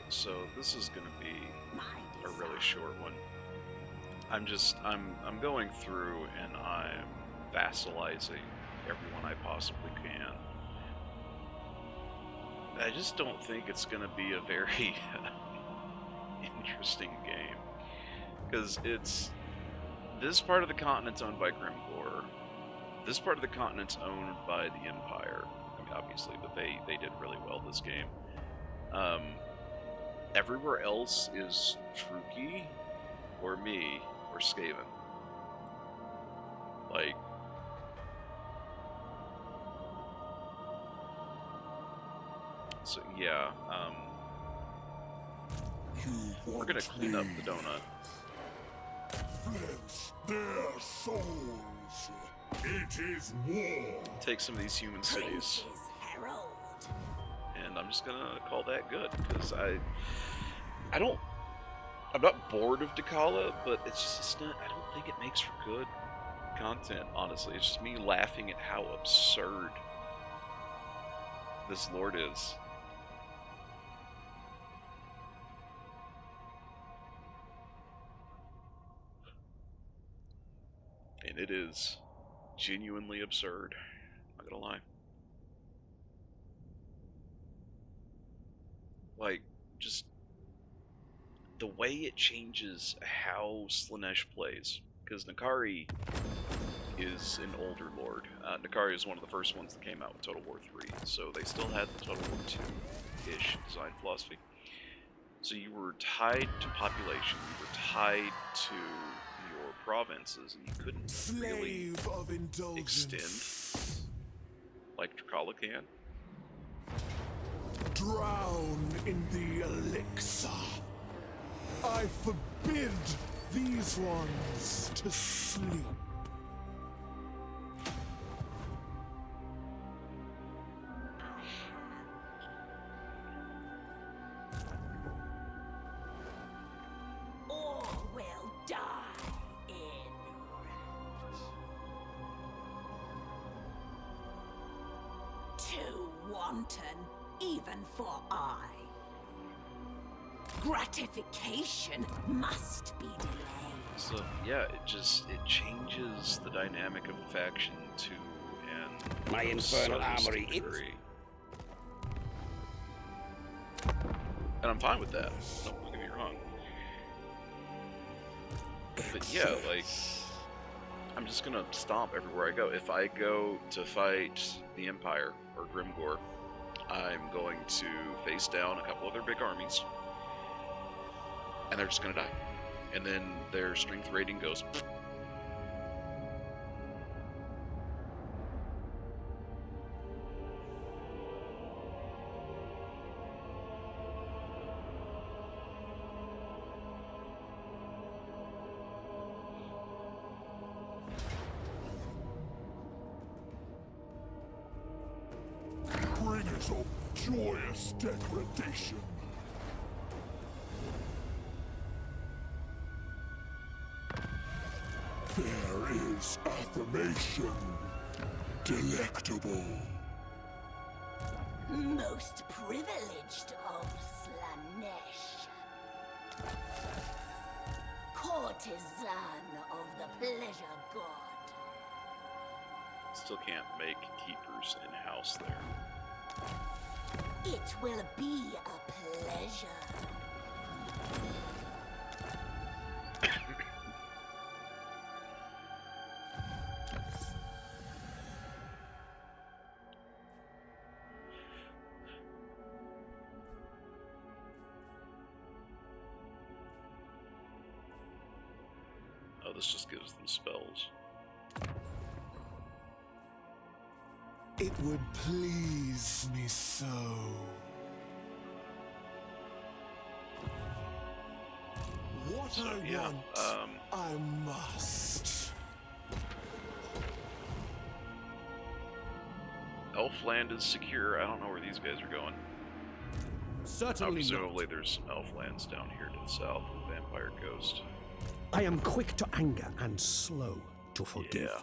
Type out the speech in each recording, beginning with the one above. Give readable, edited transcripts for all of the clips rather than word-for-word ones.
so this is gonna be a really short one. I'm going through and I'm vassalizing everyone I possibly can. I just don't think it's gonna be a very interesting game, because this part of the continent's owned by Grimgor. This part of the continent's owned by the Empire. I mean, obviously, but they did really well this game. Everywhere else is Truki, or me, or Skaven. Like, so yeah, we're gonna clean up the donut. Their souls. It is war. Take some of these human cities. And I'm just gonna call that good, because I'm not bored of Dechala, but it's not, I don't think it makes for good content, honestly. It's just me laughing at how absurd this lord is. And it is genuinely absurd. I'm not gonna lie. Like, just the way it changes how Slaanesh plays. Because Nakari is an older lord. Nakari is one of the first ones that came out with Total War 3, so they still had the Total War 2-ish design philosophy. So you were tied to population, you were tied to your provinces, and you couldn't really extend like Dechala can. Drown in the elixir. I forbid these ones to sleep. All will die in rage. Too wanton, even for I. Gratification must be delayed. So yeah, it changes the dynamic of the faction to an My infernal armory. degree. And I'm fine with that. Don't get me wrong. But yeah, like, I'm just gonna stomp everywhere I go. If I go to fight the Empire or Grimgor, I'm going to face down a couple of their big armies, and they're just gonna die. And then their strength rating goes. Bringers of joyous degradation. There is affirmation. Delectable. Most privileged of Slaanesh. Courtesan of the pleasure god. Still can't make keepers in-house there. It will be a pleasure. Oh, this just gives them spells. It would please me so. What So, I yeah, want, I must. Elfland is secure. I don't know where these guys are going. Certainly Presumably not. there's some Elflands down here to the south of Vampire Coast. I am quick to anger and slow to forgive. Yeah.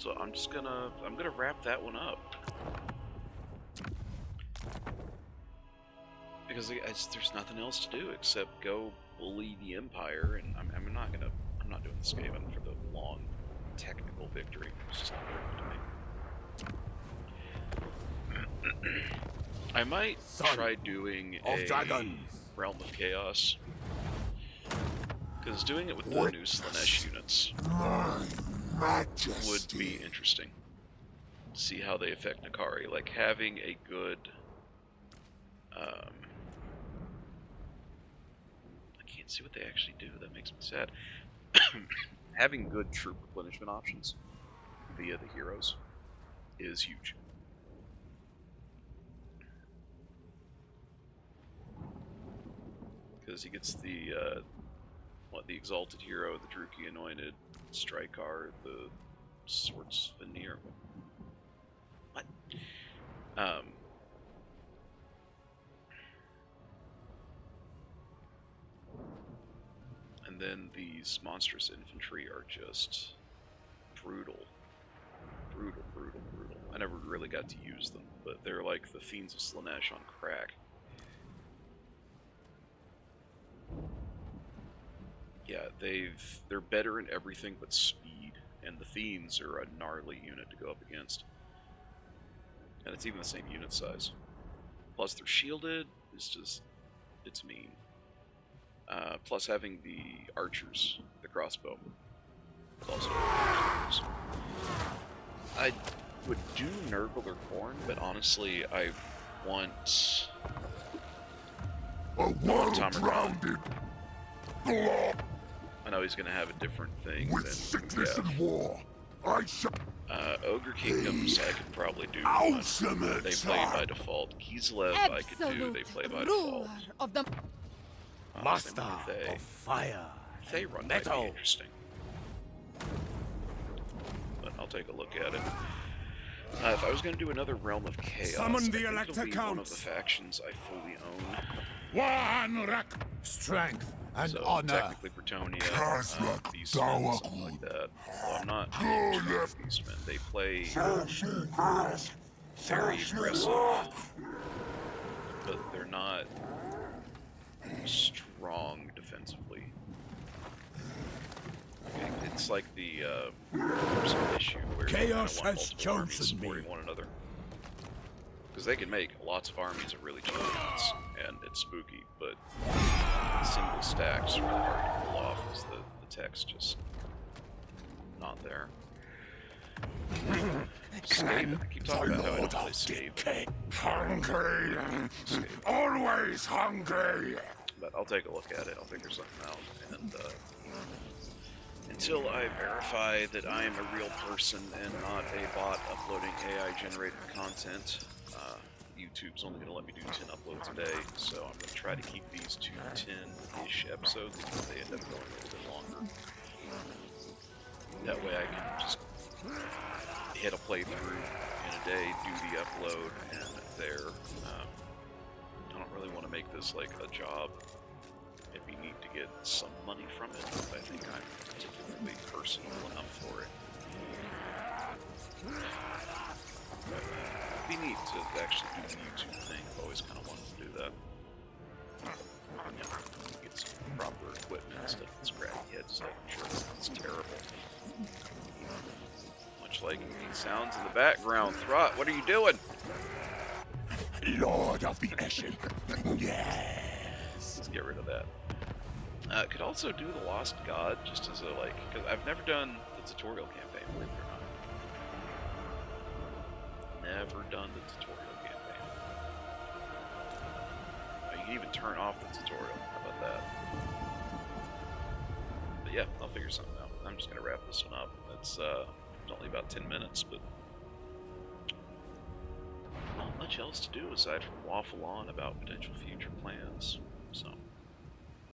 So I'm gonna wrap that one up. Because there's nothing else to do except go bully the Empire, and I'm not doing the Skaven for the long technical victory. It's just not worth it to me. I might try doing a Realm of Chaos, because doing it with the new Slaanesh units would be interesting. See how they affect Nakari. Like having a good I can't see what they actually do. That makes me sad. Having good troop replenishment options via the heroes is huge. Because he gets the the Exalted Hero, the Druki Anointed, Strykar, the Swords Veneer. What? And then these monstrous infantry are just brutal. Brutal, brutal, brutal. I never really got to use them, but they're like the Fiends of Slaanesh on crack. Yeah, they're better in everything but speed, and the Fiends are a gnarly unit to go up against. And it's even the same unit size. Plus they're shielded, it's mean. Plus having the archers, the crossbow, is also dangerous. I would do Nurgle or Khorne, but honestly, I want Tamarkan. I know he's going to have a different thing than sickness and war. Ogre Kingdoms I could probably do. They play by default. Kislev I could do. They play by default. Master of fire. They run might be interesting. But I'll take a look at it. If I was going to do another Realm of Chaos, Summon the I think it'll be Elector one of the factions I fully own. Strength and so honor. Technically Bretonnia, Beastmen, something like that. Although I'm not big fan of Beastmen. They play very aggressive, but they're not strong defensively. It's like the issue where Chaos you want has multiple armies chosen supporting me. one another. Because they can make lots of armies of really cheap units, and it's spooky, but single stacks are really hard to pull off because the tech's just not there. Skaven, I keep talking about how I don't play Skaven. Hungry! Always hungry! But I'll take a look at it, I'll figure something out, and until I verify that I am a real person and not a bot uploading AI-generated content, YouTube's only going to let me do 10 uploads a day, so I'm going to try to keep these to 10-ish episodes because they end up going a little bit longer. That way I can just hit a playthrough in a day, do the upload, and there. I don't really want to make this like a job. It'd be neat to get some money from it, but I think I'm particularly personal enough for it. It'd be neat to actually do the YouTube thing. I've always kind of wanted to do that. You know, get some proper equipment instead of this crappy headset. I'm sure it sounds terrible. Much like the sounds in the background. Throt, what are you doing? Lord of the Eshin. Yes. Let's get rid of that. Could also do the Lost God just as a because I've never done the tutorial campaign, believe it or not. Never done the tutorial campaign. You can even turn off the tutorial. How about that? But yeah, I'll figure something out. I'm just gonna wrap this one up. It's only about 10 minutes, but not much else to do aside from waffle on about potential future plans. So.